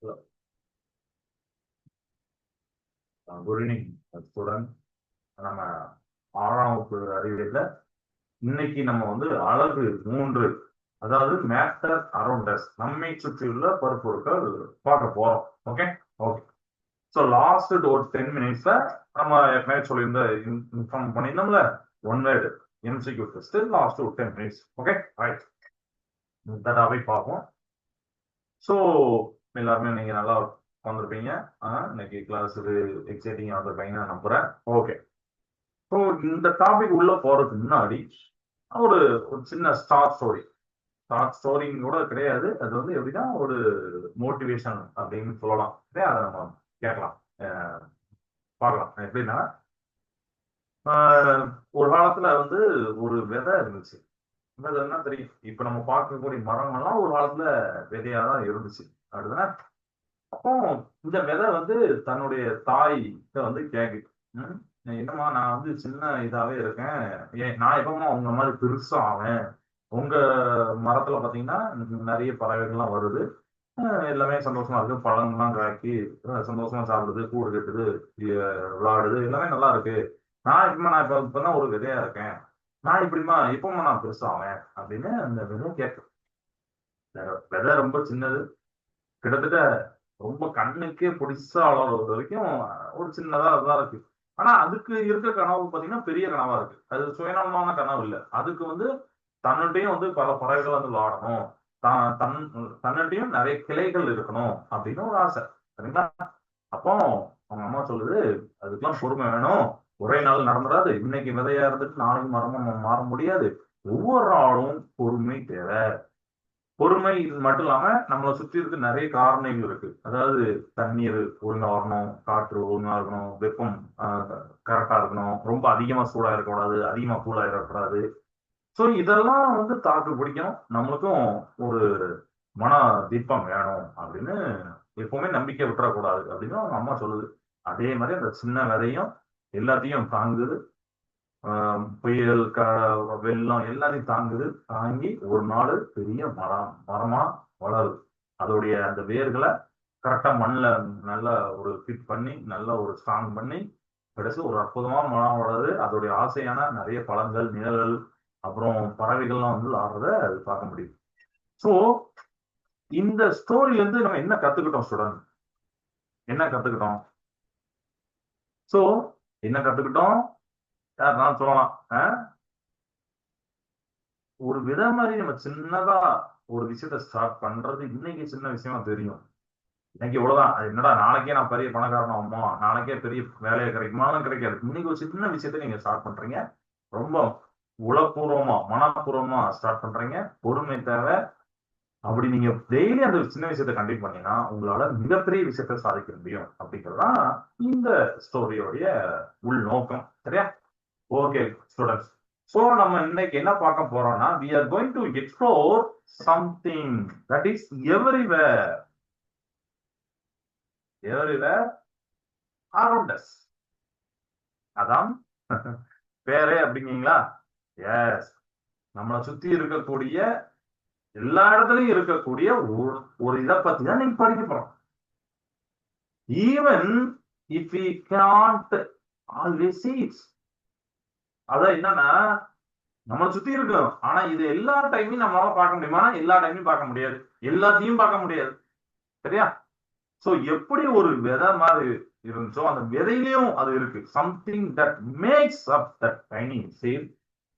Good evening student. நம்ம 6ஆம் வகுப்பு அறிவியல்ல இன்னைக்கு நம்ம வந்து அழகு 3, அதாவது மேட்டர் அரௌண்ட் அஸ், நம்மை சுற்றியுள்ள பருப்பொருட்கள் பார்க்க போறோம். Okay okay. ஸோ லாஸ்ட் ஒரு 10 மினிட்ஸ்ல நம்ம ஏற்கனவே சொல்லியிருந்த இன்ஃபார்ம் பண்ணியிருந்தோம்ல, one word MCQ test last ஒரு 10 மினிட்ஸ். ஓகே ரைட், தடாவை பார்ப்போம். ஸோ எல்லாருமே நீங்க நல்லா வந்திருப்பீங்க. இன்னைக்கு கிளாஸ் எக்ஸைட்டிங் வந்திருப்பீங்கன்னு நான் நம்புறேன். ஓகே. ஸோ இந்த டாபிக் உள்ள போறதுக்கு முன்னாடி ஒரு ஒரு சின்ன ஸ்டார்ட் ஸ்டோரிங் கூட கிடையாது. அது வந்து எப்படின்னா ஒரு மோட்டிவேஷன் அப்படின்னு சொல்லலாம். அதை நம்ம கேட்கலாம், பார்க்கலாம். எப்படின்னா ஒரு காலத்துல வந்து ஒரு விதை இருந்துச்சு. விதைன்னா தெரியும், இப்ப நம்ம பார்க்கக்கூடிய மரங்கள்லாம் ஒரு காலத்துல விதையா தான் இருந்துச்சு. அப்படிதானே? அப்போ இந்த விதை வந்து தன்னுடைய தாய் வந்து கேக்குது, என்னம்மா நான் வந்து சின்ன இதாவே இருக்கேன், நான் எப்பமா உங்க மாதிரி பெருசா ஆவேன்? உங்க மரத்துல பாத்தீங்கன்னா நிறைய பறவைகள்லாம் வருது, எல்லாமே சந்தோஷமா இருக்கு, பழங்கள்லாம் காய்ச்சி சந்தோஷமா சாப்பிடுது, கூடு கட்டுது, விளையாடுது, எல்லாமே நல்லா இருக்கு. நான் இப்பதான் ஒரு விதையா இருக்கேன், நான் எப்பமா நான் பெருசா ஆவேன் அப்படின்னு அந்த விதை கேட்கு. விதை ரொம்ப சின்னது, கிட்டத்தட்ட ரொம்ப கண்ணுக்கே பிடிச்சா அளவு வரைக்கும் ஒரு சின்னதா தான் இருக்கு. ஆனா அதுக்கு இருக்க கனவு பாத்தீங்கன்னா பெரிய கனவா இருக்கு. அது சுயநலமான கனவு இல்லை. அதுக்கு வந்து தன்னிட்டையும் வந்து பல பறவைகள் வந்து விளையாடணும், தன்னிட்டையும் நிறைய கிளைகள் இருக்கணும் அப்படின்னு ஒரு ஆசை. சரிங்களா? அப்போ அவங்க அம்மா சொல்லுது, அதுக்கெல்லாம் பொறுமை வேணும், ஒரே நாள் நடந்துடாது, இன்னைக்கு விதையா இருந்துட்டு நாளைக்கு மரமா மாற முடியாது, ஒவ்வொரு நாளும் பொறுமை தேவை. பொறுமை மட்டும் இல்லாம நம்மளை சுற்றி இருக்க நிறைய காரணிகள் இருக்கு. அதாவது தண்ணீர் ஒழுங்கா வரணும், காற்று ஒழுங்கா இருக்கணும், வெப்பம் கரெக்டா இருக்கணும், ரொம்ப அதிகமா சூடா இருக்கக்கூடாது, அதிகமா கூலா இருக்கக்கூடாது. ஸோ இதெல்லாம் வந்து தாக்கு பிடிக்கணும், நம்மளுக்கும் ஒரு மன தீபம் வேணும் அப்படின்னு எப்பவுமே நம்பிக்கை விட்டுறக்கூடாது அப்படின்னு அவங்க அம்மா சொல்லுது. அதே மாதிரி அந்த சின்ன விதையும் எல்லாத்தையும் தாங்குது. புயல், வெள்ளம் எல்லாத்தையும் தாங்குது. தாங்கி ஒரு நாள் பெரிய மரமா வளருது. அதோடைய அந்த வேர்களை கரெக்டா மண்ணில் நல்லா ஒரு ஃபிட் பண்ணி, நல்லா ஒரு ஸ்ட்ராங் பண்ணி, கடைசி ஒரு அற்புதமான மரம் வளருது. அதோடைய ஆசையான நிறைய பழங்கள், நிழல்கள், அப்புறம் பறவைகள்லாம் வந்து ஆடுறத அது பார்க்க முடியும். ஸோ இந்த ஸ்டோரியில இருந்து நம்ம என்ன கத்துக்கிட்டோம் ஸ்டூடெண்ட்? என்ன கத்துக்கிட்டோம்? ஸோ என்ன கத்துக்கிட்டோம்? யார் நான் சொல்லலாம். ஒரு வித மாதிரி நம்ம சின்னதா ஒரு விஷயத்த ஸ்டார்ட் பண்றது இன்னைக்கு சின்ன விஷயமா தெரியும். இன்னைக்கு இவ்வளவுதான், அது என்னடா நாளைக்கே நான் பெரிய பணக்காரன் ஆகுமா, நாளைக்கே பெரிய வேலையை கிடைக்குமாலும் கிடைக்காது. இன்னைக்கு ஒரு சின்ன விஷயத்த நீங்க ஸ்டார்ட் பண்றீங்க, ரொம்ப உளப்பூர்வமா மனப்பூர்வமா ஸ்டார்ட் பண்றீங்க, பொறுமை தேவை. அப்படி நீங்க டெய்லி அந்த சின்ன விஷயத்த கண்டிப்பா பண்ணீங்கன்னா உங்களால மிகப்பெரிய விஷயத்த சாதிக்க முடியும் அப்படிங்கிறதுதான் இந்த ஸ்டோரியோடைய உள்நோக்கம். சரியா? Okay students. சோ நம்ம இன்னைக்கு என்ன பார்க்க போறோம்னா, we are going to explore something that is everywhere around us. அதான் பேரே அப்படிங்களா? எஸ், நம்மளை சுத்தி இருக்கக்கூடிய எல்லா இடத்துலயும் இருக்கக்கூடிய ஒரு இதை பத்தி தான் நீங்க படிக்க போறோம். Even if we can't always see it. அதான் என்னன்னா, நம்மளை சுத்தி இருக்கணும், ஆனா இது எல்லா டைமையும் நம்மளால பார்க்க முடியுமா? எல்லா டைமையும் பார்க்க முடியாது, எல்லாத்தையும் பார்க்க முடியாது. சரியா? சோ எப்படி ஒரு விதை மாதிரி இருந்துச்சோ அந்த விதையிலையும் அது இருக்கு. Something that makes up that tiny seed.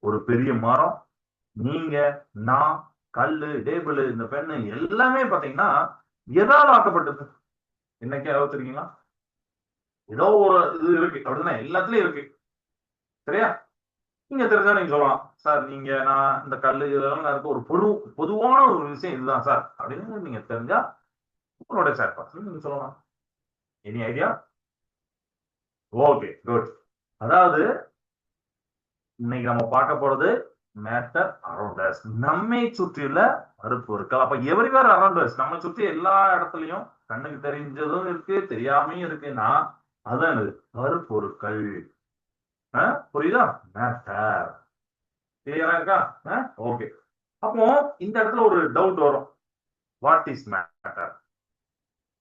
ஒரு பெரிய மரம், நீங்க, நான், கல்லு, டேபிள், இந்த பெண்ணு எல்லாமே பாத்தீங்கன்னா எதால ஆக்கப்பட்டது? இன்னைக்கு யோசிச்சிருக்கீங்களா? ஏதோ ஒரு இது இருக்கு, அப்படிதானே? எல்லாத்துலயும் இருக்கு. சரியா? நீங்க தெரிஞ்சா நீங்க சொல்லலாம், சார் நீங்க, நான், இந்த கல்லு இதெல்லாம் இருக்க ஒரு பொதுவான ஒரு விஷயம் இதுதான் சார் அப்படின்னு நீங்க தெரிஞ்சா உங்களோட ஷேர் பார்த்து நீங்க சொல்லலாம். Any idea? Okay good. அதாவது இன்னைக்கு நம்ம பார்க்க போறது மேட்டர் அரௌண்ட் அஸ், நம்மை சுற்றியுள்ள மறுப்பொருட்கள். அப்ப எவரிவேர் அரௌண்ட் அஸ், நம்மை சுற்றி எல்லா இடத்துலயும் கண்ணுக்கு தெரிஞ்சதும் இருக்கு, தெரியாமையும் இருக்குன்னா அதான் இது மறுப்பொருட்கள். புரியுதா? மேட்டர் கிளியரா இருக்கா? ஓகே. அப்போ இந்த இடத்துல ஒரு டவுட் வரும், வாட் இஸ் மேட்டர்?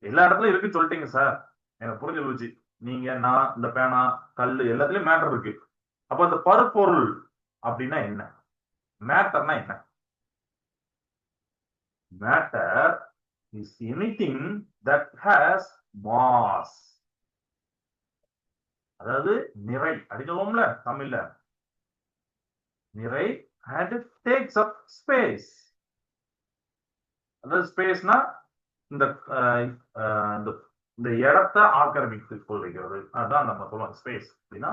எல்லா இடத்துலயும் இருக்குன்னு சொல்லிட்டீங்க சார், எனக்கு புரிஞ்சு போச்சு. நீங்க, நான், இந்த பேனா, கல்லு எல்லாத்துலயும் மேட்டர் இருக்கு. அப்ப அந்த பருப்பொருள் அப்படின்னா என்ன? மேட்டர்னா என்ன? Matter is anything that has mass. அதாவது நிறை அடிக்கலாம்ல தமிழ்ல, நிறை and it takes up space. அதாவது ஸ்பேஸ்னா இந்த இந்த இடத்தை ஆக்கிரமித்துக் கொள்கிறது. அதுதான் நம்ம சொல்லுவோம் ஸ்பேஸ் அப்படின்னா.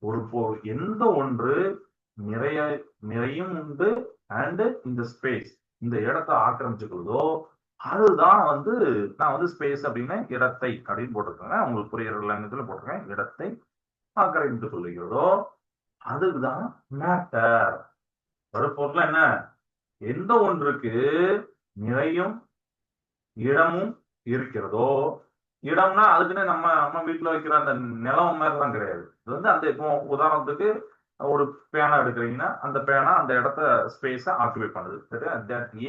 ஒரு எந்த ஒன்று நிறைய நிறையும் உண்டு அண்ட் இந்த ஸ்பேஸ் இந்த இடத்தை ஆக்கிரமிச்சுக்கிறதோ அதுதான் வந்து நான் வந்து ஸ்பேஸ் அப்படின்னு இடத்தை அப்படின்னு போட்டிருக்கேங்க. உங்களுக்கு புரியுற லாங்குவேஜ்ல போட்டிருக்கேன். இடத்தை ஆக்கிரமித்துக் கொள்கிறதோ அதுதான் மேட்டர். பொருள் என்ன? எந்த ஒன்றுக்கு நிறையும் இடமும் இருக்கிறதோ, இடம்னா அதுக்குன்னு நம்ம நம்ம வீட்டுல வைக்கிற அந்த நிலம் மாதிரிலாம் கிடையாது. இது வந்து அந்த இப்போ உதாரணத்துக்கு ஒரு பேனா எடுக்கிறீங்கன்னா அந்த பேனா அந்த இடத்த ஸ்பேஸ ஆக்குபை பண்ணுது.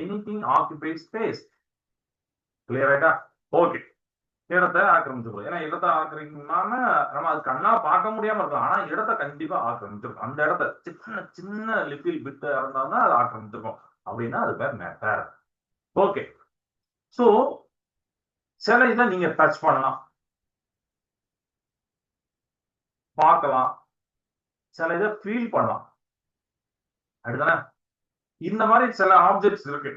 Anything occupy space. கிளியர் ஆயிட்டா? ஓகே. இடத்தை ஆக்கிரமிச்சுக்கணும். ஏன்னா இடத்தை ஆக்கிரமிக்கணும்னாம நம்ம அது கண்ணா பார்க்க முடியாம இருக்கும். ஆனா இடத்தை கண்டிப்பா ஆக்கிரமிச்சிருக்கும். அந்த இடத்த சின்ன சின்ன லிட்டில் பிட் இருந்தாலும் அது ஆக்கிரமிச்சிருக்கும். அப்படின்னா அது பேர் மேட்டர். ஓகே. சோ சில இதை நீங்க டச் பண்ணலாம், பார்க்கலாம், சில இதை ஃபீல் பண்ணலாம். அப்படிதானே? இந்த மாதிரி சில ஆப்ஜெக்ட்ஸ் இருக்கு.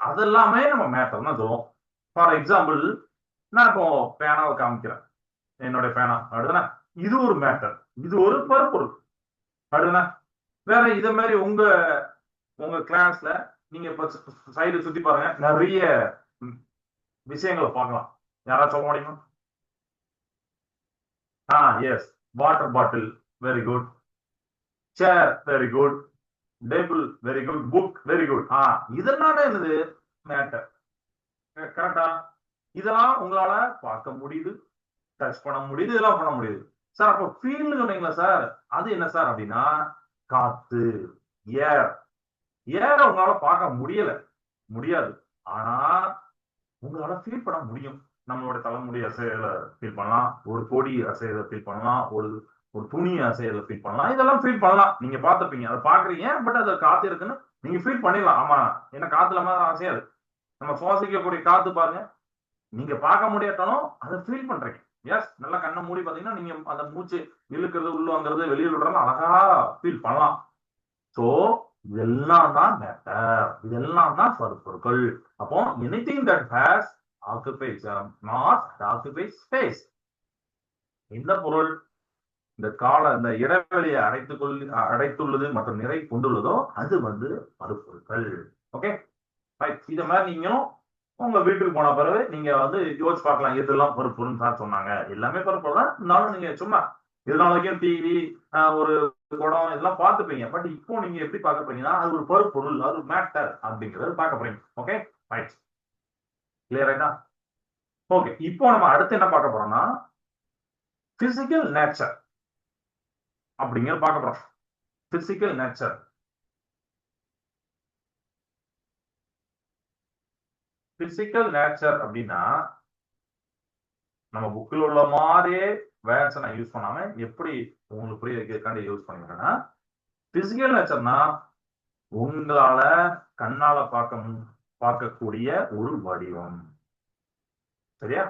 அதெல்லாமே நம்ம மேட்டர் தான் சொல்லுவோம். ஃபார் எக்ஸாம்பிள், நான் இப்போ பேனாவை காமிக்கிறேன். என்னுடைய பேனா அப்படிதானே? இது ஒரு மேட்டர், இது ஒரு பருப்பொருள் அப்படிதானே? வேற இத மாதிரி உங்க உங்க கிளாஸ்ல நீங்க இப்ப சைடு சுத்தி பாருங்க, நிறைய விஷயங்களை பார்க்கலாம். யாராவது சொல்ல முடியுமா? Yes. Water bottle, very good. Chair, very good. Table, very good. Book, very good. இதெல்லாம் என்னது? மேட்டர். கரெக்டா? இதெல்லாம் உங்களால பார்க்க முடியுது, டச் பண்ண முடியுது, இதெல்லாம் பண்ண முடியுது. சார் அப்போ ஃபீல்னு சொன்னீங்களா சார், அது என்ன சார் அப்படின்னா காத்து, ஏர். ஏரை உங்களால பார்க்க முடியாது. ஆனா உங்களால ஃபீல் பண்ண முடியும். நம்மளோட தலைமுடி அசையல ஃபீல் பண்ணலாம், ஒரு கொடி அசையல ஃபீல் பண்ணலாம், ஒரு ஒரு துணி அசையல ஃபீல் பண்ணலாம். இதெல்லாம் ஃபீல் பண்ணலாம். நீங்க பார்த்துப்பீங்க, அதை பாக்குறீங்க. பட் அது காத்து இருக்குன்னு நீங்க ஃபீல் பண்ணிடலாம். ஆமா, ஏன்னா காத்துல மாதிரி அசையாது. நம்ம சுவாசிக்கக்கூடிய காத்து பாருங்க, நீங்க பார்க்க முடியாட்டாலும் அதை ஃபீல் பண்றீங்க. எஸ், நல்லா கண்ணை மூடி பாத்தீங்கன்னா நீங்க அந்த மூச்சு இழுக்கிறது உள்ள வாங்குறது வெளியில் விடுறது அழகா ஃபீல் பண்ணலாம். சோ இதெல்லாம் தான் மேட்டர், இதெல்லாம் தான் பருப்பொருட்கள். அப்போ anything that has occupies mass occupies space. இந்த பொருள் இந்த இந்த இடைவெளியை அடைத்துள்ளது மற்றும் நிறை கொண்டுள்ளதோ அது வந்து பருப்பொருட்கள். ஓகே, இத மாதிரி நீங்களும் உங்க வீட்டுக்கு போன பிறகு நீங்க வந்து யோசிச்சு பார்க்கலாம், இதெல்லாம் பருப்பொருள்னு சார் சொன்னாங்க. எல்லாமே பருப்பொருள் தான். இருந்தாலும் நீங்க சும்மா இதனால வரைக்கும் டிவி, ஒரு குடம் இதெல்லாம் பார்த்துப்பீங்க. பட் இப்போ நீங்க எப்படி பார்க்க போறீங்கன்னா அது ஒரு பருப்பொருள், அது மேட்டர் அப்படிங்கறது பார்க்க போறீங்க. Okay, right. கிளியர் ஆயிட்டா? ஓகே, இப்போ நம்ம அடுத்து என்ன பார்க்க போறோம்னா பிசிக்கல் நேச்சர் அப்படிங்கிற பார்க்க போறோம். Physical nature. பிசிக்கல் நேச்சர் அப்படின்னா நம்ம புக்கில் உள்ள மாதிரியே வேர்ட்ஸ் நான் யூஸ் பண்ணாம எப்படி உங்களுக்கு புரிய வைக்கிறதுக்காண்டி யூஸ் பண்ணிக்கிறேன்னா, பிசிக்கல் நேச்சர்னா உங்களால கண்ணால பார்க்கக்கூடிய ஒரு வடிவம். சரியா?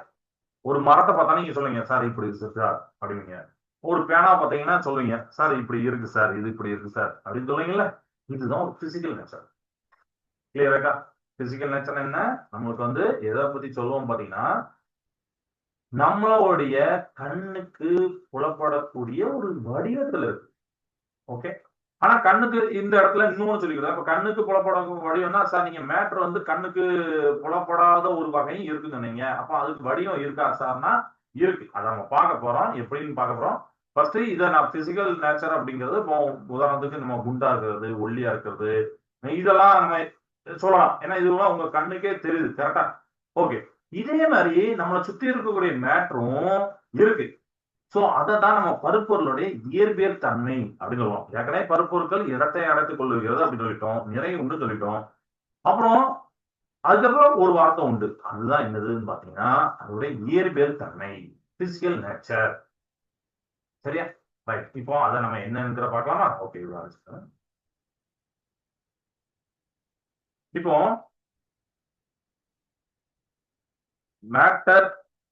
ஒரு மரத்தை பார்த்தா நீங்க சொல்லுங்க சார் இப்படி இருக்கு சார் அப்படிங்க. ஒரு பேனா பார்த்தீங்கன்னா சொல்லுவீங்க சார் இப்படி இருக்கு சார், இது இப்படி இருக்கு சார் அப்படின்னு சொல்லுவீங்கல்ல. இதுதான் ஒரு பிசிக்கல் நேச்சர். கிளியரா? பிசிக்கல் நேச்சர் என்ன? நம்மளுக்கு வந்து எதை பத்தி சொல்லுவோம் பாத்தீங்கன்னா, நம்மளுடைய கண்ணுக்கு புலப்படக்கூடிய ஒரு வடிவத்துல இருக்கு. ஓகே, ஆனா கண்ணுக்கு இந்த இடத்துல இன்னொன்னு சொல்லிக்கிறேன். இப்ப கண்ணுக்கு புலப்பட வடிவம்னா சார் நீங்க மேட்டர் வந்து கண்ணுக்கு புலப்படாத ஒரு வகையும் இருக்குன்னு சொன்னீங்க. அப்ப அதுக்கு வடிவம் இருக்கா சார்னா இருக்கு. அதை நம்ம பார்க்க போறோம். எப்படின்னு பார்க்க போறோம். ஃபர்ஸ்ட் இதை நான் பிசிக்கல் நேச்சர் அப்படிங்கிறது இப்போ உதாரணத்துக்கு நம்ம குண்டா இருக்கிறது, ஒல்லியா இருக்கிறது, இதெல்லாம் நம்ம சொல்லலாம். ஏன்னா இதெல்லாம் உங்க கண்ணுக்கே தெரியுது. கரெக்டா? ஓகே, இதே மாதிரி நம்மளை சுத்தி இருக்கக்கூடிய மேட்டரும் இருக்கு. சோ அதை தான் நம்ம பருப்பொருளுடைய இயற்பியல் தன்மை அப்படின்னு சொல்லுவோம். ஏற்கனவே பருப்பொருட்கள் இடத்தை அடைத்துக் கொள்ளுகிறது அப்படின்னு சொல்லிட்டோம், நிறை உண்டு சொல்லிட்டோம். அப்புறம் அதுக்கப்புறம் ஒரு வார்த்தை உண்டு. அதுதான் என்னதுன்னு பாத்தீங்கன்னா, அதோட இயற்பியல் தன்மை, பிசிக்கல் நேச்சர். சரியா? ரைட். இப்போ அதை நம்ம என்னங்கிற பார்க்கலாமா? ஓகே, இப்போ matter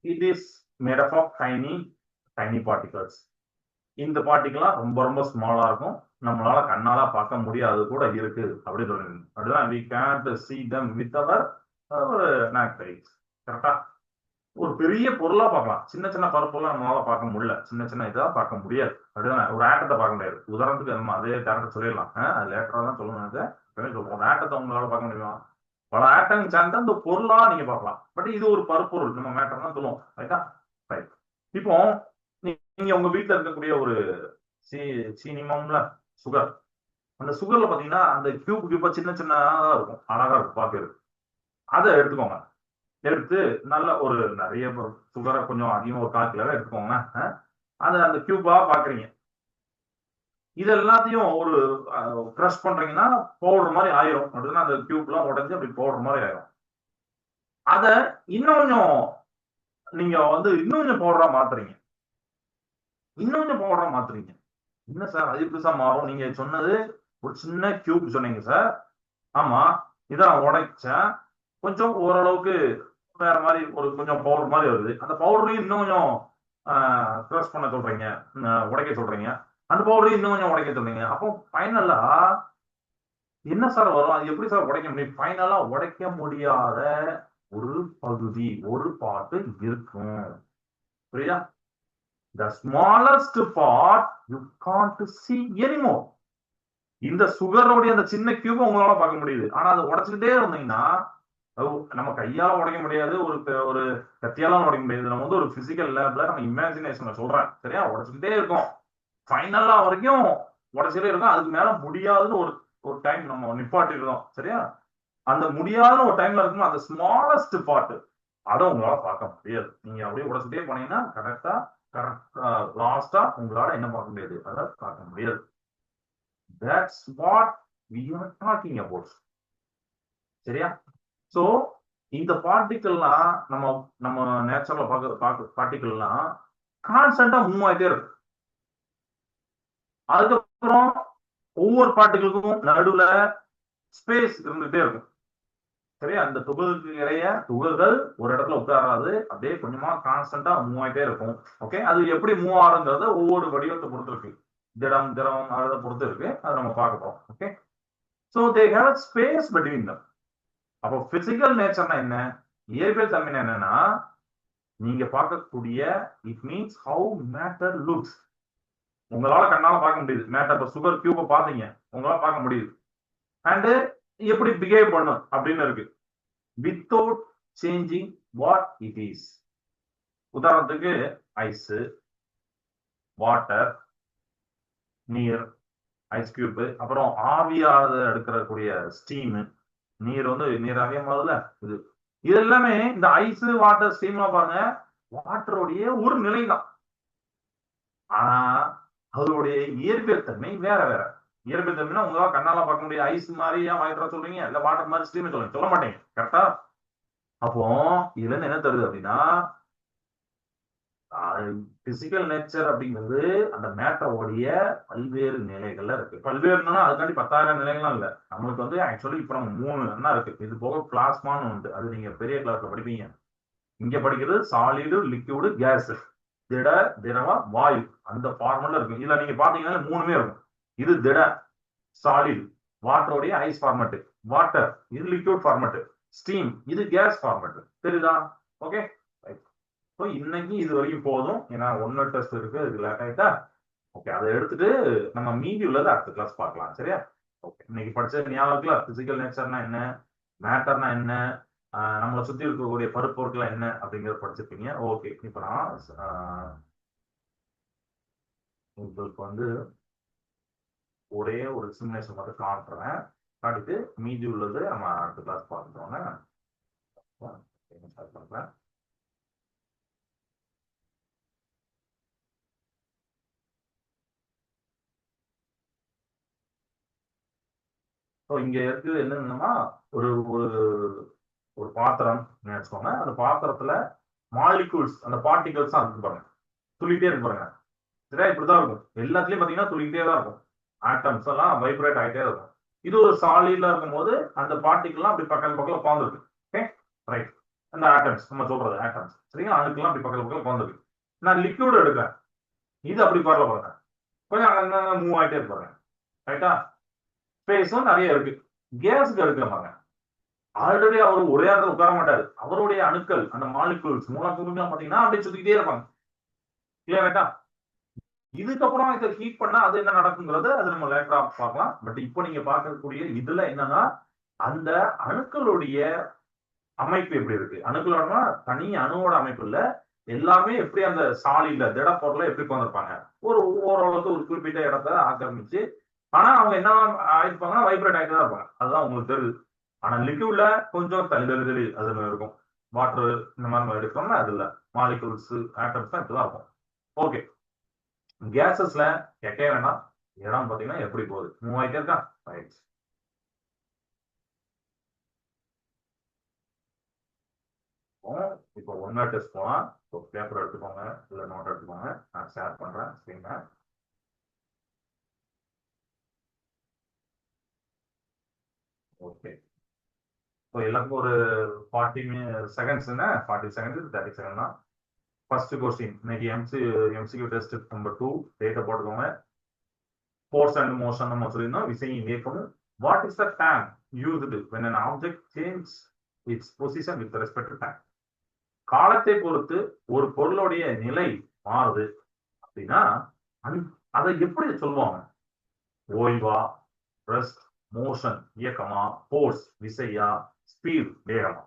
it is made up of tiny tiny particles. இந்த பார்ட்டிகல்லாம் ரொம்ப ரொம்ப ஸ்மாலா இருக்கும். நம்மளால கண்ணால பார்க்க முடியாது கூட இருக்கு அப்படின்னு சொல்லுங்க. அப்படிதான் we can't see them with our naked eyes. கரெக்டா? ஒரு பெரிய பொருளா பார்க்கலாம். சின்ன சின்ன பருப்பெல்லாம் நம்மளால பார்க்க முடியல. சின்ன சின்ன இதா பார்க்க முடியாது. அப்படிதானே? ஒரு ஆட்டத்தை பார்க்க முடியாது. உதாரணத்துக்கு நம்ம அதே டேரக்டா சொல்லிடலாம். அது லேட்டரா தான் சொல்லணும். அது சொல்லுவோம். ஒரு ஆட்டத்தை உங்களால பார்க்க முடியுமா? பல ஆட்டம் சேர்ந்து அந்த பொருளா நீங்க பார்க்கலாம். பட் இது ஒரு பருப்பொருள். நம்ம மேட்டர் தான் சொல்லுவோம். ரைட்டா? ரைட். இப்போ நீங்க உங்க வீட்டுல இருக்கக்கூடிய ஒரு சீனி மாவுல சுகர். அந்த சுகர்ல பாத்தீங்கன்னா அந்த கியூபா சின்ன சின்னதா இருக்கும். அழகா இருக்கும் பாக்குறது. அதை எடுத்துக்கோங்க. எடுத்து நல்ல ஒரு நிறைய சுகரை கொஞ்சம் அதிகமா ஒரு 1/4 கிலோ எடுத்துக்கோங்க. அதை அந்த கியூபா பாக்குறீங்க. இது எல்லாத்தையும் ஒரு கிரஷ் பண்றீங்கன்னா பவுடர் மாதிரி ஆயிரும். அப்படின்னா அந்த கியூப் எல்லாம் உடஞ்சு அப்படி பவுடர் மாதிரி ஆயிரும். அத இன்னும் கொஞ்சம் நீங்க வந்து இன்னும் கொஞ்சம் பவுடரா மாத்துறீங்க. இன்னும் கொஞ்சம் பவுடரா மாத்துறீங்க. என்ன சார் அது எப்படி சார் மாறும்? நீங்க சொன்னது ஒரு சின்ன கியூப் சொன்னீங்க சார். ஆமா. இத நான் உடைச்சேன். கொஞ்சம் ஓரளவுக்கு வேற மாதிரி ஒரு கொஞ்சம் பவுடர் மாதிரி வருது. அந்த பவுடரையும் இன்னும் கொஞ்சம் கிரஷ் பண்ண சொல்றீங்க. உடைக்க சொல்றீங்க. அந்த பவுடரையும் இன்னும் கொஞ்சம் உடைக்க சொல்றீங்க. அப்போ ஃபைனலா என்ன சார் வரும்? அது எப்படி சார் உடைக்க முடியும்? ஃபைனலா உடைக்க முடியாத ஒரு பகுதி, ஒரு பார்ட் இருக்கும். புரியுதா? The smallest part you can't see anymore. இந்த சுகரோடைய அந்த சின்ன கியூப உங்களால பார்க்க முடியுது. ஆனா அதை உடைச்சுக்கிட்டே இருந்தீங்கன்னா, நம்ம கையால உடைக்க முடியாது. ஒரு கத்தியால உடைக்க முடியாது. நம்ம வந்து ஒரு பிசிக்கல் லேப்ல நம்ம இமேஜினேஷன்ல சொல்றேன். சரியா? உடைச்சுக்கிட்டே இருக்கும். ஃபைனலா வரைக்கும் உடைச்சிட்டே இருக்கும். அதுக்கு மேல முடியாதுன்னு ஒரு ஒரு டைம் நம்ம நிப்பாட்டிடுறோம். சரியா? அந்த முடியாத ஒரு டைம்ல இருக்கும் அந்த ஸ்மாலஸ்ட் பார்ட் அதை உங்களால பார்க்க முடியாது. நீங்க அப்படியே உடைச்சுட்டே போனீங்கன்னா கரெக்டா லாஸ்டா உங்களால என்ன பார்க்க முடியாது? அதை பார்க்க முடியாது. That's what we are talking about. சரியா? சோ இந்த பார்ட்டிகல்லாம் நம்ம நம்ம நேச்சுரலா பார்க்க பார்ட்டிகல்லாம் கான்ஸ்டன்டா மூவ் ஆயிட்டே இருக்கு. அதுக்கப்புறம் ஒவ்வொரு பார்ட்டிகளுக்கும் நடுவுல ஸ்பேஸ் இருந்துகிட்டே இருக்கும். சரியா? அந்த துகளுக்கு நிறைய துகள்கள் ஒரு இடத்துல உட்காராது. அப்படியே கொஞ்சமா கான்ஸ்டன்டா மூவ் ஆயிட்டே இருக்கும். ஓகே, அது எப்படி மூவ் ஆகுங்கிறத ஒவ்வொரு வடிவத்தை பொறுத்து இருக்கு. திடம் திரவம் அதை பொறுத்து இருக்கு. அதை நம்ம பார்க்க போறோம். Okay, so they have space between தம். அப்போ பிசிக்கல் நேச்சர்னா என்ன? இயற்பியல் தன்மை என்னன்னா, நீங்க பார்க்கக்கூடிய it means how matter looks. உங்களால கண்ணால பார்க்க முடியுது. மேட்டர் இப்ப சுகர் கியூப பாத்தீங்க, உங்களால பார்க்க முடியுது. அண்ட் எப்படி பிஹேவ் பண்ணும் அப்படின்னு இருக்கு. Without changing what it is. உதாரணத்துக்கு ஐஸ், வாட்டர், நீர், ஐஸ் கியூப், அப்புறம் ஆவியாத எடுக்கக்கூடிய ஸ்டீம். நீர் வந்து நீராவியா மாறுதுல இது. இது எல்லாமே இந்த ஐஸ், வாட்டர், ஸ்டீம்லாம் பாருங்க, வாட்டருடைய ஒரு நிலை தான். ஆனா அதோடைய இயற்பியல் தன்மை வேற வேற. இயற்பியல் தன்மைனா உங்களால கண்ணால பார்க்க முடியாது. ஐஸ் மாதிரி ஏன் வாட்டரா சொல்றீங்க? இல்ல வாட்டர் மாதிரி ஸ்டீம் சொல்லுங்க, சொல்ல மாட்டீங்க. கரெக்டா? அப்போ இதுல இருந்து என்ன தருது அப்படின்னா, பிசிக்கல் நேச்சர் அப்படிங்கிறது அந்த மேட்டரோடைய பல்வேறு நிலைகள்ல இருக்கு. பல்வேறுனா அதுக்காண்டி 10,000 நிலைகள்லாம் இல்ல. நம்மளுக்கு வந்து ஆக்சுவலி இப்ப நம்ம 3 என்ன இருக்கு. இது போக பிளாஸ்மான்னு உண்டு. அது நீங்க பெரிய கிளாஸ்ல படிப்பீங்க. இங்க படிக்கிறது சாலிடு, லிக்விடு, கேஸ். திட, திரவ, வாயு. அந்த ஃபார்முலா இருக்கு. இதுல நீங்க பாத்தீங்கன்னா 3மே இருக்கும். இது திட, சாலிட், வாட்டருடைய ஐஸ் ஃபார்மட். வாட்டர் இது லிக்விட் ஃபார்மட். ஸ்டீம் இது கேஸ் ஃபார்மட். தெரியுதா? ஓகே, ஸோ இன்னைக்கு இது வரைக்கும் போதும். ஏன்னா 1 டெஸ்ட் இருக்கு, அதுக்கு லேட் ஆயிட்டா. ஓகே, அதை எடுத்துட்டு நம்ம மீதி உள்ளதை அடுத்த கிளாஸ் பார்க்கலாம். சரியா? ஓகே, இன்னைக்கு படிச்சது ஞாபகம் இருக்குல்ல? பிசிக்கல் நேச்சர்னா என்ன, மேட்டர்னா என்ன, நம்மளை சுத்தி இருக்கக்கூடிய பருப்பொருட்கள் என்ன அப்படிங்கறத படிச்சிருப்பீங்க. ஓகே, இப்ப நான் உங்களுக்கு வந்து ஒரே ஒரு சிமுலேஷன் மட்டும் காட்டுறேன். காட்டிட்டு மீதி உள்ளது நம்ம அடுத்த கிளாஸ் பார்த்துட்டோங்க. ஸ்டார்ட் பண்றேன். ஸோ இங்க இருக்குது என்னன்னா, ஒரு ஒரு ஒரு பாத்திரம் வச்சுக்கோங்க. அந்த பாத்திரத்துல மாலிகூல்ஸ், அந்த பார்ட்டிகல்ஸ் தான் இருக்கு பாருங்க, துள்ளிட்டே இருக்கு பாருங்க. சரியா? இப்படிதான் இருக்கும். எல்லாத்துலயும் பாத்தீங்கன்னா துள்ளிட்டே தான் இருக்கும். ஆட்டம்ஸ் எல்லாம் வைப்ரேட் ஆகிட்டே இருக்கும். இது ஒரு சாலிட்ல இருக்கும்போது அந்த பார்ட்டிகல்லாம் அப்படி பக்கத்துல பக்கத்துல உட்காந்துருக்கு. Okay, right. அந்த ஆட்டம்ஸ் நம்ம சொல்றது ஆட்டம்ஸ், சரிங்களா? அதுக்கெல்லாம் அப்படி பக்கத்துல பக்கத்துல உட்காந்துருக்கு. நான் லிக்விட் எடுக்கிறேன், இது அப்படி பரல பாருங்க, கொஞ்சம் அங்க மூவ் ஆகிட்டே இருப்பாங்க. ரைட்டா? ஸ்பேஸும் நிறைய இருக்கு. கேஸுக்கு எடுக்கிறப்பாங்க, ஆல்ரெடி அவர் ஒரே இடத்துல உட்கார மாட்டாரு. அவருடைய அணுக்கள், அந்த மாலிகூல்ஸ் மூலக்கூறுகள் பாத்தீங்கன்னா அப்படியே சுத்திக்கிட்டே இருப்பாங்க. கிளியரா? இதுக்கப்புறம் இதை ஹீட் பண்ணா அது என்ன நடக்குங்கிறது அது நம்ம லேட்டரா பார்க்கலாம். பட் இப்போ நீங்க பார்க்கக்கூடிய இதுல என்னன்னா, அந்த அணுக்களுடைய அமைப்பு எப்படி இருக்கு, அணுக்களோட தனி அணுவோட அமைப்பு இல்ல, எல்லாமே எப்படி அந்த சாலில திட பொருளை எப்படி கொண்டிருப்பாங்க, ஒரு ஓரளவுக்கு ஒரு குறிப்பிட்ட இடத்த ஆக்கிரமிச்சு. ஆனா அவங்க என்ன ஆயிருப்பாங்கன்னா வைப்ரேட் ஆகிட்டு தான் இருப்பாங்க, அதுதான் உங்களுக்கு தெரியுது. ஆனா லிக்விட்ல கொஞ்சம் தள்ளி அதுல இருக்கும். வாட்டர் இந்த மாதிரி நம்ம எடுக்கிறோம்னா அதுல மாலிகூல்ஸ் ஆட்டம்ஸ் தான் இப்படிதான் இருக்கும். ஓகே, கேசஸ்ல கேட்கவே வேண்டாம். இடம் பாத்தீங்கன்னா எப்படி போகுது, மூவ் ஆகிட்டே இருக்கா. ரைட். இப்போ ஒன் வேர்ட் டெஸ்ட் போலாம். இப்போ பேப்பர் எடுத்துக்கோங்க, இல்ல நோட் எடுத்துக்கோங்க, நான் ஷேர் பண்றேன் ஸ்கிரீன்ல. ஓகே, இப்போ எல்லாருக்கும் ஒரு 40 செகண்ட்ஸ், 40 செகண்ட்ஸ் 30 செகண்ட் தான். ஃபர்ஸ்ட் கொஸ்டின் இன்னைக்கு எம்சிக்யூ டெஸ்ட் நம்பர் 2. டேட்டா போட்டுக்கோங்க. ஃபோர்ஸ் அண்ட் மோஷன் நம்ம சொல்லியிருந்தோம், விசையின் இயக்கமும். What is the time used when an object changes its position with respect to time? காலத்தை பொறுத்து ஒரு பொருளுடைய நிலை மாறுது அப்படின்னா அதை எப்படி சொல்லுவாங்க? ஓய்வா, ரெஸ்ட், மோஷன் இயக்கமா, ஃபோர்ஸ் விசையா, ஸ்பீட் வேகமா?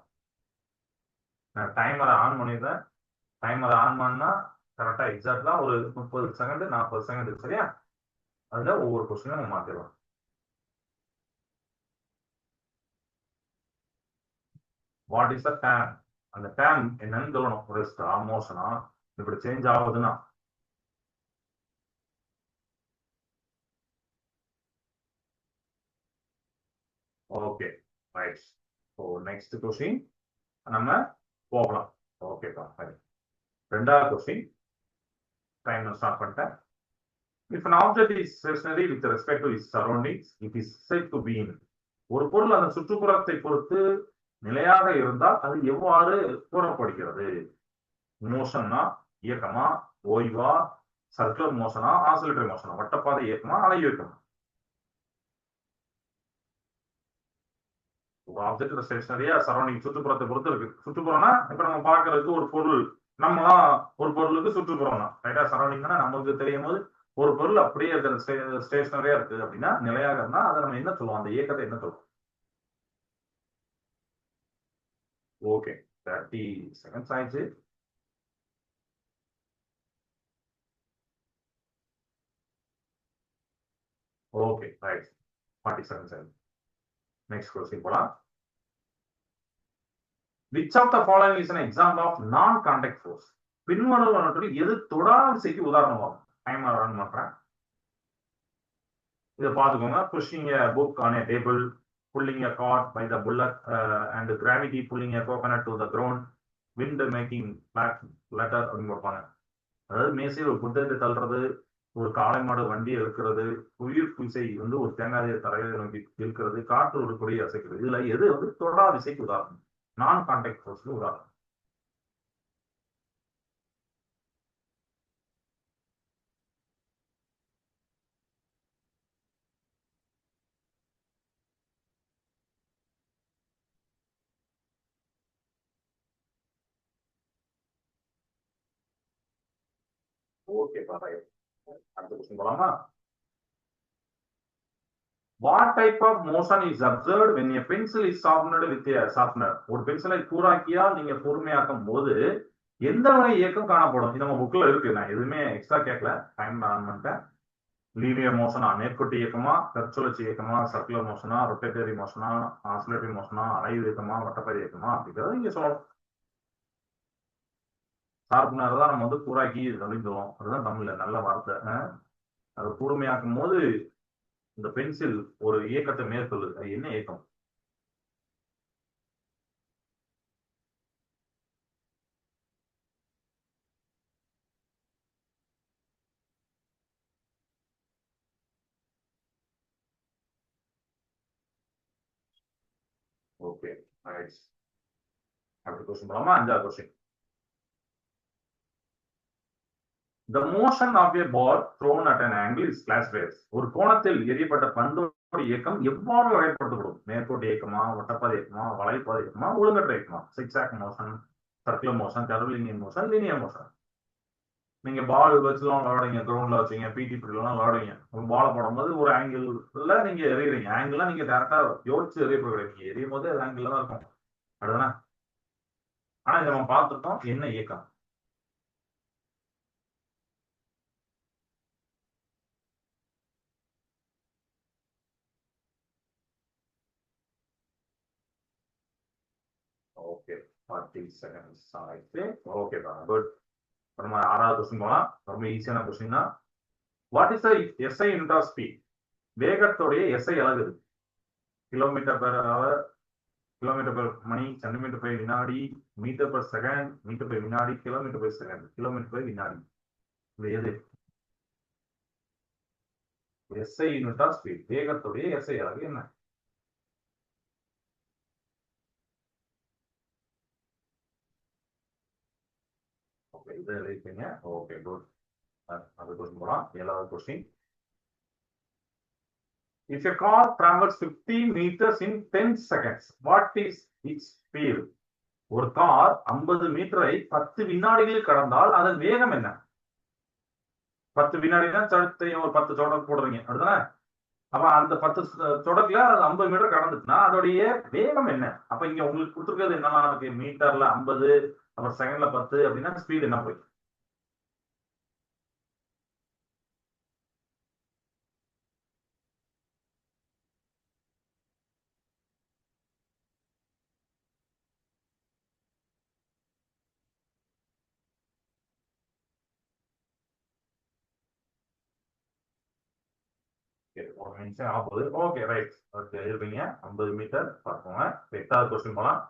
நான் டைமரை ஆன் பண்ணிடுறேன். டைமரை ஆன் பண்ணா கரெக்டா எக்ஸாக்டா ஒரு 30 செகண்ட் 40 செகண்ட், சரியா? அதுல ஒவ்வொரு கொஸ்டினும் நம்ம மாத்திடலாம். What is the time? அந்த டைம் என்னன்னு சொல்லணும். ரெஸ்டா, மோஷனா, இப்படி சேஞ்ச் ஆகுதுன்னா. Okay, right. So next question நம்ம போகலாம். ஓகேப்பா, ரெண்டாவது கொஸ்டின் டைம் ஸ்டார்ட் பண்ணிட்டேன். If an object is stationary with respect to its surroundings, it is said to be in. ஒரு பொருள் அதன் சுற்றுப்புறத்தை பொறுத்து நிலையாக இருந்தால் அது எவ்வாறு கூறப்படுகிறது? மோஷன்னா, இயக்கமா, ஓய்வா, சர்க்குலர் மோஷனா, ஆசிலேட்டரி மோஷனா, வட்டப்பாதை இயக்கமா, அலை இயக்கமா? ஒரு ஆப்ஜெக்ட் ஸ்டேஷனரியா சரௌண்டிங் சுற்றுப்புறத்தை பொறுத்து இருக்கு. சுற்றுப்புறம்னா இப்ப நம்ம பார்க்கறதுக்கு ஒரு பொருள், நம்மளா ஒரு பொருளுக்கு சுற்றுப்புறம் தான் ரைட்டா. சரௌண்டிங்னா நமக்கு தெரியும் போது ஒரு பொருள் அப்படியே இருக்கிற ஸ்டேஷனரியா இருக்கு அப்படின்னா, நிலையாக இருந்தா அதை நம்ம என்ன சொல்லுவோம், அந்த இயக்கத்தை என்ன சொல்லுவோம்? ஓகே, 30 செகண்ட்ஸ் ஆயிடுச்சு. Okay, right. 40 செகண்ட்ஸ் ஆயிடுச்சு. நெக்ஸ்ட் கொஸ்டின் போலாம். Which of the following is an example of non contact force? பின்வருவனவற்றில் எது தொடா விசைக்கு உதாரணமாகும்? டைமர் ரன் பண்றேன். இதை பார்த்துக்கோங்க. Pushing a book on a table, pulling a cart by the bullock, and gravity pulling a coconut to the ground, wind making flat letter அப்படின்னு பார்ப்பாங்க. அதாவது மேசையில் ஒரு புத்தகத்தை தள்ளுறது, ஒரு காளை மாடு வண்டி இழுக்கிறது, உயிர் விசை வந்து ஒரு தேங்காயை தரையை நோக்கி இழுக்கிறது, காற்று ஒரு கொடியை அசைக்கிறது. இதுல எது வந்து தொடா விசைக்கு உதாரணம், நான் கான்டாக்ட் ஃபோர்ஸ்க்கு உதாரணம்? ஓகே, அடுத்த கொஸ்டின் போலாமா? What type of motion is observed when a pencil is sharpened with a sharpener? ஒரு பென்சிலை கூராக்கியால் நீங்க பொறுமையாக்கும் போது எந்த வகை இயக்கம் காணப்படும்? இது நம்ம புக்ல இருக்கு, நான் எதுவுமே எக்ஸ்ட்ரா கேட்கல, டைம் ஆன் பண்ணிட்டேன். லீனியர் மோஷனா, நேர்கோட்டு இயக்கமா, தற்சுழற்சி இயக்கமா, சர்க்குலர் மோஷனா, ரொட்டேட்டரி மோஷனா, ஆசிலேட்டரி மோஷனா, அலைவு இயக்கமா, வட்டப்பாதை இயக்கமா அப்படிங்கிறத நீங்க சொல்லணும். ஷார்ப்னர் தான் நம்ம வந்து கூராக்கி அப்படின்னு சொல்லுவோம், அதுதான் தமிழ்ல நல்ல வார்த்தை. அது கூர்மையாக்கும் போது இந்த பென்சில் ஒரு இயக்கத்தை மேற்கொள்ளுது, அது என்ன இயக்கம்? Okay nice. அடுத்த கொஸ்டின் போலாமா? 5வது question. The motion of a ball thrown at an angle is classified. ஒரு கோணத்தில் எறியப்பட்ட பந்தோட இயக்கம் எவ்வாறு வகைப்படுத்தப்படும்? நேர்கோட்டு இயக்கமா, வட்டப்பாதை இயக்கமா, வளைப்பாதை இயக்கமா, ஒழுங்கற்ற இயக்கமா? Zigzag motion, circular motion, curvilinear motion, linear motion. நீங்க பால் வச்சுலாம் விளையாடுங்க, கிரவுண்ட்ல வச்சீங்க, பிடி பீரியட்லாம் விளையாடுங்க. பால் போடும்போது ஒரு ஆங்கிள் நீங்க எறிகிறீங்க. ஆங்கிள்லாம் நீங்க டேரக்டா யோசிச்சு எறியப்பட கிடையாது. எறியும் போது அது ஆங்கிள் தான் இருக்கும். அதுதானே? ஆனா இதை நம்ம பார்த்துட்டோம். என்ன இயக்கம்? ஓகே 40 செகண்ட்ஸ் ஆயிடுச்சு. ஓகே தான், குட். நம்ம 6வது கொஸ்டின் போலாம். ரொம்ப ஈஸியான கொஸ்டின் தான். What is the SI unit of speed? வேகத்துடைய எஸ்ஐ அலகு. Kilometre per hour, kilometre per மணி, சென்டிமீட்டர் பெர் வினாடி, metre per second, metre per வினாடி, kilometre per second, kilometre per வினாடி. இது எது? SI unit of speed. வேகத்துடைய எஸ்ஐ அலகு என்ன? ஓகே, இதை எழுதிப்பீங்க. Okay, good. அது கொஸ்டின் போலாம். 7வது question. If a car travels 50 meters in 10 seconds, what is its speed? ஒரு கார் 50 மீட்டரை 10 வினாடிகளில் கடந்தால் அதன் வேகம் என்ன? 10 வினாடினா தெரியும், ஒரு 10 சொடக்கு போடுறீங்க, அப்படிதானே? அப்ப அந்த 10 சொடக்குல அது 50 மீட்டர் கடந்துச்சுன்னா அதோடைய வேகம் என்ன? அப்ப இங்க உங்களுக்கு கொடுத்துருக்கிறது என்னெல்லாம் இருக்கு? மீட்டர்ல 50, அப்புறம் செகண்ட்ல 10 அப்படின்னா ஸ்பீடு என்ன போய்? ஒரு நிமிஷம் ஆகுது. Okay, right. ஓகே, இருப்பீங்க. 50 மீட்டர் பார்ப்போங்க. 8வது கொஸ்டின் போலாம்.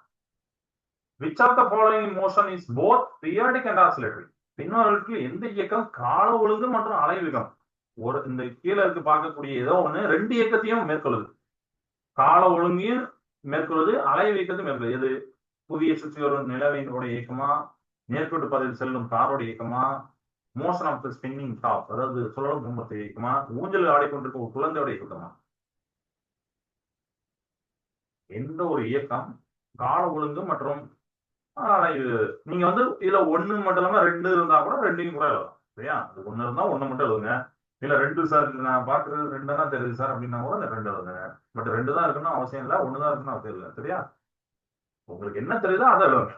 Which of the following motion is both periodic and oscillatory? பின்னோக்கில் எந்த இயக்கம் கால ஒழுங்கு மற்றும் அலைவேகம்? ஒரு இந்த கீழே இருக்கு பார்க்கக்கூடிய ஏதோ ஒண்ணு 2 இயக்கத்தையும் மேற்கொள்ளுது. கால ஒழுங்கையும் மேற்கொள்ளுது, அலை இயக்கத்தையும் மேற்கொள்ளுது. எது? புவியை சுற்றி வரும் நிலவினுடைய இயக்கமா, நேர்கோட்டு பாதையில் செல்லும் காரோட இயக்கமா, motion of the spinning top, அதாவது சுழலும் கும்பத்தை இயக்கமா, ஊஞ்சல் ஆடிக்கொண்டிருக்க ஒரு குழந்தையோட இயக்கமா? எந்த ஒரு இயக்கம் கால ஒழுங்கு மற்றும் நீங்க வந்து இதுல 1 மட்டும் இல்லாம 2 இருந்தா கூட 2யும் கூட எழுதலாம். சரியா? அது 1 இருந்தா 1 மட்டும் எழுதுங்க. இல்ல 2 சார் நான் பாக்குறது 2 தான் தெரியுது சார் அப்படின்னா கூட அந்த 2 எழுதுங்க. பட் 2 தான் இருக்கணும் அவசியம் இல்லை, 1 தான் இருக்கணும் அவசியம் இல்லை. சரியா? உங்களுக்கு என்ன தெரியுதோ அதை எழுதுங்க.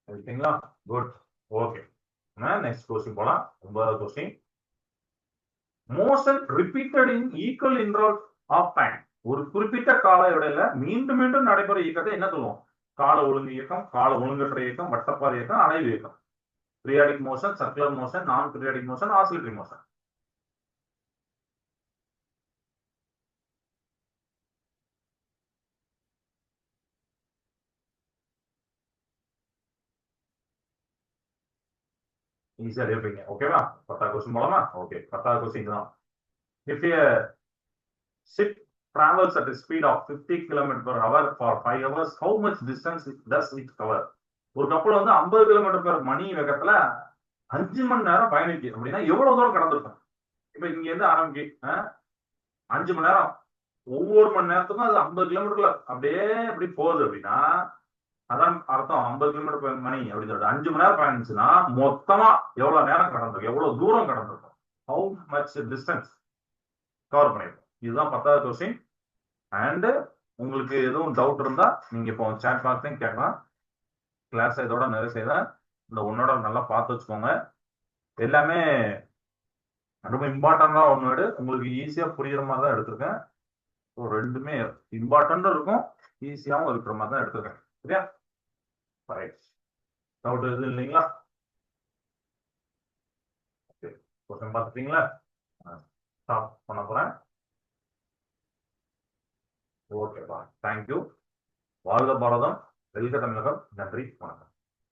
ஓகேங்களா? குட். ஓகே, நெக்ஸ்ட் கொஸ்டின் போலாம். 9வது question. Motion repeated in equal interval of time. ஒரு குறிப்பிட்ட கால இடையில மீண்டும் மீண்டும் நடைபெற இயக்கத்தை என்ன சொல்லுவோம்? கால ஒழுங்கு இயக்கம், கால ஒழுங்கற்ற இயக்கம், வட்டப்பாதை இயக்கம், அலைவு இயக்கம். பீரியாடிக் மோஷன், சர்க்குலர் மோஷன், நான் பீரியாடிக் மோஷன், ஆசிலேட்டரி மோஷன். ஈஸியா இருப்பீங்க. ஓகேவா? 10வது கொஸ்டின் போலாமா? ஓகே, 10வது கொஸ்டின் தான். If a ship travels at a speed of 50 km per hour for 5 hours, how much distance does it cover? ஒரு கப்பல் வந்து 50 கிலோமீட்டர் பெர் மணி வேகத்துல 5 மணி நேரம் பயணிக்கு அப்படின்னா எவ்வளவு தூரம் கடந்திருக்கும்? இப்ப இங்க இருந்து ஆரம்பிக்கு 5 மணி நேரம், ஒவ்வொரு மணி நேரத்துக்கும் அது 50 கிலோமீட்டர்ல அப்படியே அப்படி போகுது அப்படின்னா அதான் அர்த்தம். 50 கிலோமீட்டர் பெர் மணி அப்படின்னு சொல்லிட்டு 5 மணி நேரம் பயணிச்சுன்னா மொத்தமா எவ்வளவு நேரம் கடந்திருக்கும், எவ்வளவு தூரம் கடந்திருக்கும்? ஹவு மச் டிஸ்டன்ஸ் கவர் பண்ணிருக்கும்? இதுதான் 10வது கொஸ்டின். அண்ட் உங்களுக்கு எதுவும் டவுட் இருந்தா நீங்க இப்போ சாட் பாக்ஸ்லையும் கேட்கலாம். கிளாஸ் இதோட நிறைய செய்த இந்த ஒன்னோட நல்லா பார்த்து வச்சுக்கோங்க. எல்லாமே ரொம்ப இம்பார்ட்டண்டா ஒன்று, உங்களுக்கு ஈஸியா புரியுற மாதிரி தான் எடுத்திருக்கேன். ஸோ 2மே இம்பார்ட்டன்டும் இருக்கும், ஈஸியாகவும் இருக்கிற மாதிரி தான் எடுத்திருக்கேன். சரியா? ரைட். டவுட் எதுவும் இல்லைங்களா? Okay, question பார்த்துட்டீங்களா? ஸ்டாப் பண்ண போறேன். ஓகேப்பா, தேங்க்யூ. வாழ்க பாரதம், வெல்க தமிழகம். நன்றி, வணக்கம்.